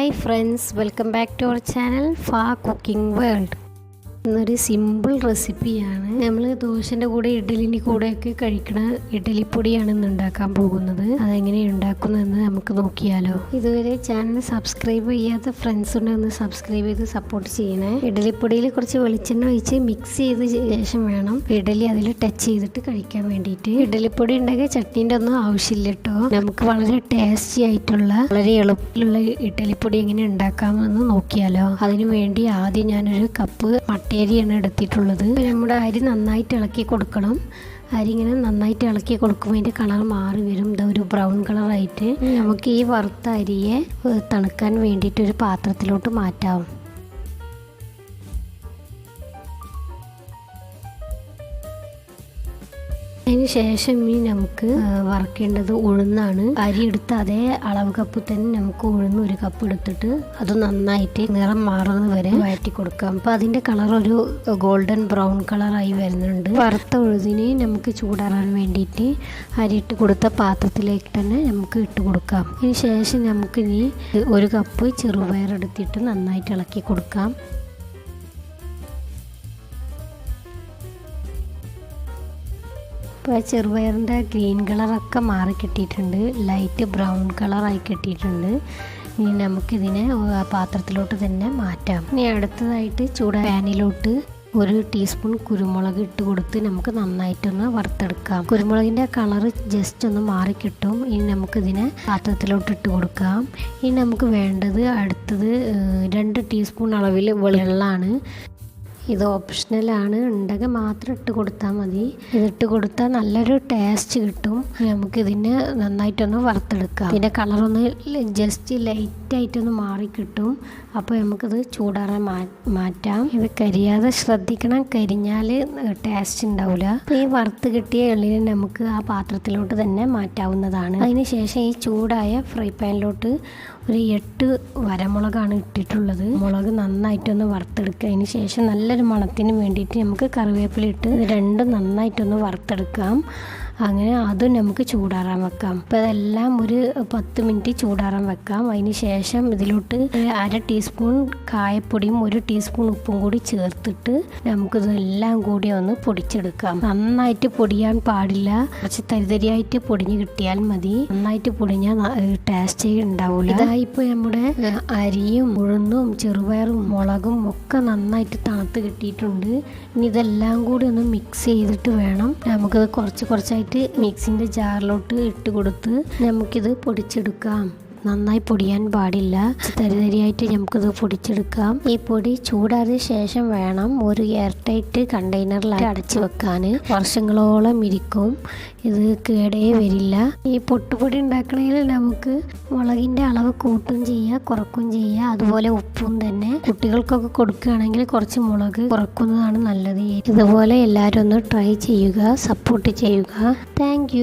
Hi friends, welcome back to our channel cooking world. ഇന്നൊരു simple റെസിപ്പിയാണ്. നമ്മൾ ദോശൻ്റെ കൂടെ ഇഡ്ഡലിൻ്റെ കൂടെയൊക്കെ കഴിക്കണ ഇഡ്ഡലിപ്പൊടിയാണ് ഇന്ന് ഉണ്ടാക്കാൻ പോകുന്നത്. അതെങ്ങനെയാണ് ഉണ്ടാക്കുന്നതെന്ന് നമുക്ക് നോക്കിയാലോ. ഇതുവരെ ചാനൽ സബ്സ്ക്രൈബ് ചെയ്യാത്ത ഫ്രണ്ട്സ് ഉണ്ടെന്ന് സബ്സ്ക്രൈബ് ചെയ്ത് സപ്പോർട്ട് ചെയ്യണേ. ഇഡ്ഡലിപ്പൊടിയിൽ കുറച്ച് വെളിച്ചെണ്ണ ഒഴിച്ച് മിക്സ് ചെയ്ത ശേഷം വേണം ഇഡ്ഡലി അതിൽ ടച്ച് ചെയ്തിട്ട് കഴിക്കാൻ വേണ്ടിയിട്ട്. ഇഡ്ഡലിപ്പൊടി ഉണ്ടാക്കിയ ചട്ടീൻ്റെ ഒന്നും ആവശ്യമില്ല കേട്ടോ. നമുക്ക് വളരെ ടേസ്റ്റി ആയിട്ടുള്ള വളരെ എളുപ്പത്തിലുള്ള ഇഡ്ഡലിപ്പൊടി എങ്ങനെ ഉണ്ടാക്കാമെന്ന് നോക്കിയാലോ. അതിനു വേണ്ടി ആദ്യം ഞാനൊരു കപ്പ് മട്ടയരിയാണ് എടുത്തിട്ടുള്ളത്. നമ്മുടെ അരി നന്നായിട്ട് ഇളക്കി കൊടുക്കണം. അരി ഇങ്ങനെ നന്നായിട്ട് ഇളക്കി കൊടുക്കുമ്പോൾ അതിൻ്റെ കളർ മാറി വരും. ഇതാ ഒരു ബ്രൗൺ കളറായിട്ട്. നമുക്ക് ഈ വറുത്ത അരിയെ തണുക്കാൻ വേണ്ടിയിട്ട് ഒരു പാത്രത്തിലോട്ട് മാറ്റാം. അതിന് ശേഷം ഇനി നമുക്ക് വറക്കേണ്ടത് ഉഴുന്നാണ്. അരി എടുത്ത് അതേ അളവ് കപ്പ് തന്നെ നമുക്ക് ഉഴുന്ന് ഒരു കപ്പ് എടുത്തിട്ട് അത് നന്നായിട്ട് നിറം മാറുന്നത് വരെ വഴറ്റി കൊടുക്കാം. അപ്പോൾ അതിൻ്റെ കളർ ഒരു ഗോൾഡൻ ബ്രൗൺ കളറായി വരുന്നുണ്ട്. വറുത്ത ഉഴുതിന് നമുക്ക് ചൂടാറാൻ വേണ്ടിയിട്ട് അരി ഇട്ട് കൊടുത്ത പാത്രത്തിലേക്ക് തന്നെ നമുക്ക് ഇട്ട് കൊടുക്കാം. അതിന് ശേഷം നമുക്കിനി ഒരു കപ്പ് ചെറുപയർ എടുത്തിട്ട് നന്നായിട്ട് ഇളക്കി കൊടുക്കാം. ഇപ്പോൾ ചെറുപയറിൻ്റെ ഗ്രീൻ കളറൊക്കെ മാറി കിട്ടിയിട്ടുണ്ട്. ലൈറ്റ് ബ്രൗൺ കളറായി കിട്ടിയിട്ടുണ്ട്. ഇനി നമുക്കിതിനെ പാത്രത്തിലോട്ട് തന്നെ മാറ്റാം. ഇനി അടുത്തതായിട്ട് പാനിലോട്ട് 1 ടീസ്പൂൺ കുരുമുളക് ഇട്ട് കൊടുത്ത് നമുക്ക് നന്നായിട്ടൊന്ന് വറുത്തെടുക്കാം. കുരുമുളകിൻ്റെ കളറ് ജസ്റ്റ് ഒന്ന് മാറിക്കിട്ടും. ഇനി നമുക്കിതിനെ പാത്രത്തിലോട്ട് ഇട്ട് കൊടുക്കാം. ഇനി നമുക്ക് വേണ്ടത് അടുത്തത് 2 ടീസ്പൂൺ അളവിൽ വെള്ളമാണ്. ഇത് ഓപ്ഷണലാണ്, ഉണ്ടെങ്കിൽ മാത്രം ഇട്ട് കൊടുത്താൽ മതി. ഇതിട്ട് കൊടുത്താൽ നല്ലൊരു ടേസ്റ്റ് കിട്ടും. നമുക്കിതിന് നന്നായിട്ടൊന്ന് വറുത്തെടുക്കാം. ഇതിൻ്റെ കളറൊന്ന് ജസ്റ്റ് ലൈറ്റായിട്ടൊന്ന് മാറിക്കിട്ടും. അപ്പോൾ നമുക്കിത് ചൂടാറാൻ മാറ്റാം. ഇത് കരിയാതെ ശ്രദ്ധിക്കണം, കരിഞ്ഞാൽ ടേസ്റ്റ് ഉണ്ടാവില്ല. ഈ വറുത്ത് കിട്ടിയ എള്ളിനെ നമുക്ക് ആ പാത്രത്തിലോട്ട് തന്നെ മാറ്റാവുന്നതാണ്. അതിന് ശേഷം ഈ ചൂടായ ഫ്രൈ പാനിലോട്ട് ഒരു 8 വരമുളകാണ് ഇട്ടിട്ടുള്ളത്. മുളക് നന്നായിട്ടൊന്ന് വറുത്തെടുക്കുക. അതിന് ശേഷം നല്ലൊരു മണത്തിന് വേണ്ടിയിട്ട് നമുക്ക് കറിവേപ്പില ഇട്ട് ഇത് രണ്ടും നന്നായിട്ടൊന്ന് വറുത്തെടുക്കാം. അങ്ങനെ അതും നമുക്ക് ചൂടാറാൻ വെക്കാം. അപ്പോൾ ഇതെല്ലാം ഒരു 10 മിനിറ്റ് ചൂടാറാൻ വെക്കാം. അതിന് ശേഷം ഇതിലോട്ട് 1/2 ടീസ്പൂൺ കായപ്പൊടിയും 1 ടീസ്പൂൺ ഉപ്പും കൂടി ചേർത്തിട്ട് നമുക്കിതെല്ലാം കൂടി ഒന്ന് പൊടിച്ചെടുക്കാം. നന്നായിട്ട് പൊടിയാൻ പാടില്ല, കുറച്ച് തരിതരിയായിട്ട് പൊടിഞ്ഞ് കിട്ടിയാൽ മതി. നന്നായിട്ട് പൊടിഞ്ഞാൽ ടേസ്റ്റ് ഉണ്ടാവില്ല. ഇതായിപ്പോൾ നമ്മുടെ അരിയും ഉഴുന്നും ചെറുപയറും മുളകും ഒക്കെ നന്നായിട്ട് തണുത്ത് കിട്ടിയിട്ടുണ്ട്. ഇനി ഇതെല്ലാം കൂടി ഒന്ന് മിക്സ് ചെയ്തിട്ട് വേണം നമുക്കത് കുറച്ചായിട്ട് മിക്സിൻ്റെ ജാറിലോട്ട് ഇട്ട് കൊടുത്ത് നമുക്കിത് പൊടിച്ചെടുക്കാം. നന്നായി പൊടിയാൻ പാടില്ല, തരിതരിയായിട്ട് നമുക്കിത് പൊടിച്ചെടുക്കാം. ഈ പൊടി ചൂടാറിയ ശേഷം വേണം ഒരു എയർ ടൈറ്റ് കണ്ടെയ്നറിൽ അടച്ചു വെക്കാൻ. വർഷങ്ങളോളം ഇരിക്കും, ഇത് കേടേ വരില്ല. ഈ പൊട്ടുപൊടി ഉണ്ടാക്കണമെങ്കിൽ നമുക്ക് മുളകിൻ്റെ അളവ് കൂട്ടും ചെയ്യുക, കുറക്കും ചെയ്യുക. അതുപോലെ ഉപ്പും തന്നെ. കുട്ടികൾക്കൊക്കെ കൊടുക്കുകയാണെങ്കിൽ കുറച്ച് മുളക് കുറക്കുന്നതാണ് നല്ലത്. ഇതുപോലെ എല്ലാവരും ഒന്ന് ട്രൈ ചെയ്യുക, സപ്പോർട്ട് ചെയ്യുക. താങ്ക്